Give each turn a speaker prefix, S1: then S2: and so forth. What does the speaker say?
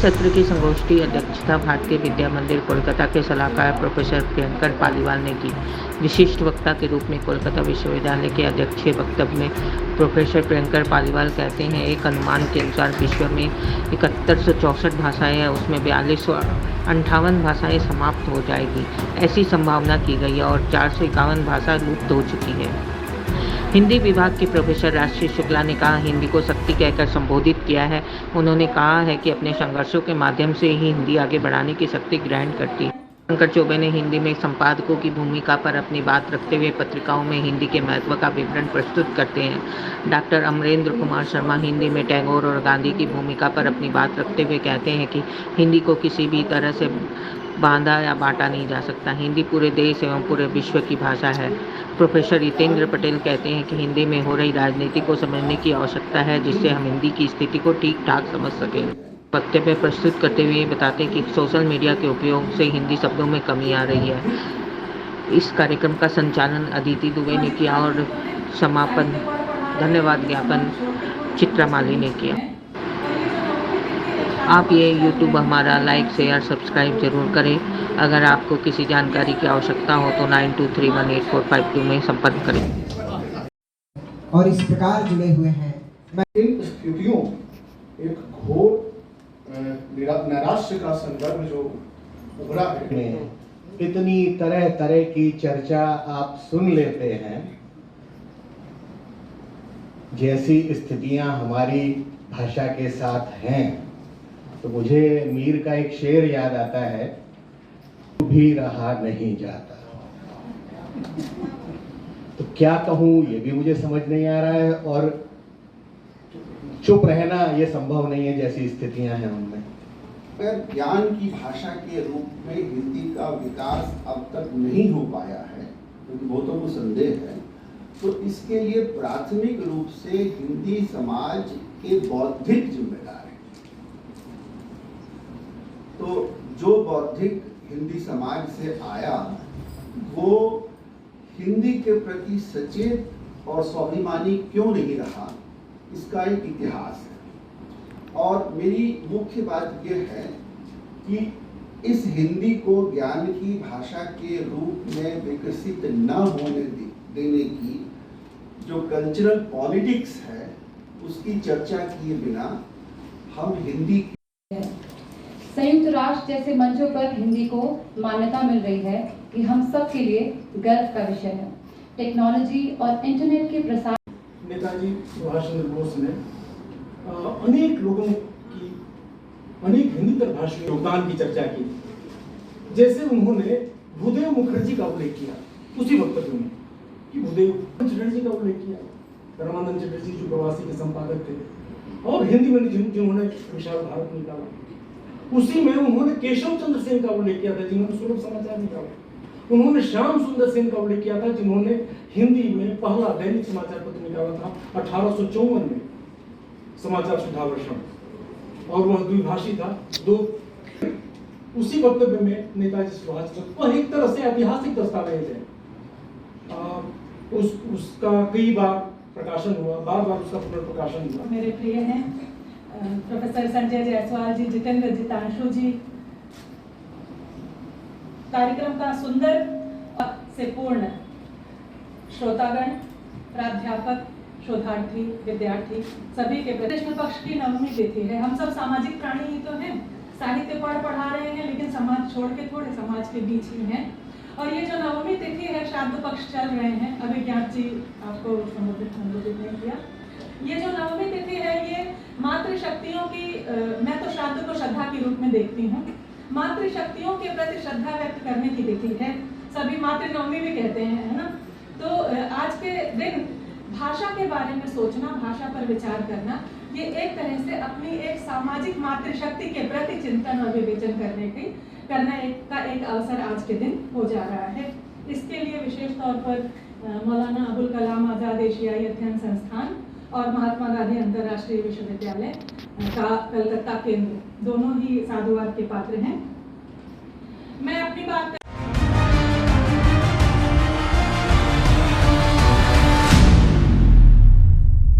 S1: सत्र की संगोष्ठी अध्यक्षता भारतीय विद्या मंदिर कोलकाता के सलाहकार प्रोफेसर प्रियंकर पालीवाल ने की। विशिष्ट वक्ता के रूप में कोलकाता विश्वविद्यालय के अध्यक्षीय वक्तव्य में प्रोफेसर प्रियंकर पालीवाल कहते हैं, एक अनुमान के अनुसार विश्व में 7164 भाषाएं हैं, उसमें 4258 भाषाएं समाप्त हो जाएगी, ऐसी संभावना की गई है और 451 भाषा लुप्त हो चुकी है। हिंदी विभाग के प्रोफेसर राजश्री शुक्ला ने कहा, हिंदी को शक्ति कहकर संबोधित किया है। उन्होंने कहा है कि अपने संघर्षों के माध्यम से ही हिंदी आगे बढ़ाने की शक्ति ग्रहण करती है। शंकर चौबे ने हिंदी में संपादकों की भूमिका पर अपनी बात रखते हुए पत्रिकाओं में हिंदी के महत्व का विवरण प्रस्तुत करते हैं। डॉक्टर अमरेंद्र कुमार शर्मा हिंदी में टैगोर और गांधी की भूमिका पर अपनी बात रखते हुए कहते हैं कि हिंदी को किसी भी तरह से बांधा या बांटा नहीं जा सकता। हिंदी पूरे देश एवं पूरे विश्व की भाषा है। प्रोफेसर रितेंद्र पटेल कहते हैं कि हिंदी में हो रही राजनीति को समझने की आवश्यकता है, जिससे हम हिंदी की स्थिति को ठीक ठाक समझ सकें। वक्तव्य प्रस्तुत करते हुए बताते हैं कि सोशल मीडिया के उपयोग से हिंदी शब्दों में कमी आ रही है। इस कार्यक्रम का संचालन अदिति दुबे ने किया और समापन धन्यवाद ज्ञापन चित्रा माली ने किया। आप ये YouTube हमारा लाइक शेयर सब्सक्राइब जरूर करें। अगर आपको किसी जानकारी की आवश्यकता हो तो 92318452 में संपर्क करें।
S2: और इस प्रकार जुड़े हुए हैं।
S3: इन स्थितियों एक घोर नैराश्य का संदर्भ जो उभरा है,
S4: इतनी तरह तरह की चर्चा आप सुन लेते हैं। जैसी स्थितियां हमारी भाषा के साथ हैं, तो मुझे मीर का एक शेर याद आता है, भी रहा नहीं जाता। तो क्या कहूं ये भी मुझे समझ नहीं आ रहा है, और चुप रहना ये संभव नहीं है जैसी स्थितियां हैं उनमें।
S3: अगर ज्ञान की भाषा के रूप में हिंदी का विकास अब तक नहीं हो पाया है, क्योंकि बहुतों को संदेह है, तो इसके लिए प्राथमिक रूप से हिंदी समाज के बौद्धिक जिम्मेदार हैं। तो जो बौद्धिक हिंदी समाज से आया, वो हिंदी के प्रति सचेत और स्वाभिमानी क्यों नहीं रहा, इसका एक इतिहास है। और मेरी मुख्य बात यह है कि इस हिंदी को ज्ञान की भाषा के रूप में विकसित न होने देने की जो कल्चरल पॉलिटिक्स है, उसकी चर्चा किए बिना हम हिंदी
S5: संयुक्त राष्ट्र जैसे मंचों पर हिंदी को मान्यता मिल रही है, कि हम सब के लिए गर्व का विषय है। टेक्नोलॉजी और इंटरनेट के प्रसार
S6: नेताजी सुभाष चंद्र बोस ने अनेक लोगों की अनेक हिंदी भाषी योगदान की चर्चा की। जैसे उन्होंने भूदेव मुखर्जी का उल्लेख किया उसी वक्तव्य में, कि भूदेव चटर्जी का उल्लेख किया, रामानंद चटर्जी जो प्रवासी के संपादक थे और हिंदी में जिन्होंने विशाल भारत निकाला। उसी में उन्होंने केशव चंद्र सेन का उल्लेख किया था, जिन्होंने सुलभ समाचार निकाला। उन्होंने श्याम सुंदर सेन का उल्लेख किया था, जिन्होंने हिंदी में पहला दैनिक समाचार पत्र निकाला था 1854 में, समाचार सुधावर्षण, और वह द्विभाषी था। उसी वक्तव्य में नेताजी सुभाष चंद्र वह एक तरह से ऐतिहासिक दस्तावेज है। उसका कई बार प्रकाशन हुआ, बार बार उसका पुनर्प्रकाशन हुआ।
S7: मेरे प्रिय हैं प्रोफेसर संजय जायसवाल जी, जितेंद्र जितांशु जी, कार्यक्रम का सुंदर से पूर्ण श्रोतागण, प्राध्यापक, शोधार्थी, विद्यार्थी सभी के कृष्ण पक्ष की नवमी तिथि है। हम सब सामाजिक प्राणी ही तो हैं, साहित्य पढ़ा रहे हैं, लेकिन समाज छोड़ के थोड़े समाज के बीच ही हैं। और ये जो नवमी तिथि है, श्राद्ध पक्ष चल रहे हैं, अभी ज्ञात जी आपको संबोधित नहीं किया। ये जो नवमी तिथि है, ये मातृशक्तियों की, मैं तो श्राद्ध को श्रद्धा के रूप में देखती हूँ, मातृशक्तियों के प्रति श्रद्धा व्यक्त करने की तिथि है। सभी मातृ नवमी भी कहते हैं, है ना। तो आज के दिन भाषा के बारे में सोचना, भाषा पर विचार करना, ये एक तरह से अपनी एक सामाजिक मातृशक्ति के प्रति चिंतन और विवेचन करना एक अवसर आज के दिन हो जा रहा है। इसके लिए विशेष तौर पर मौलाना अबुल कलाम आजाद एशियाई अध्ययन संस्थान और महात्मा गांधी अंतर्राष्ट्रीय विश्वविद्यालय का कलकत्ता केंद्र दोनों ही साधुवाद के पात्र हैं। मैं अपनी बात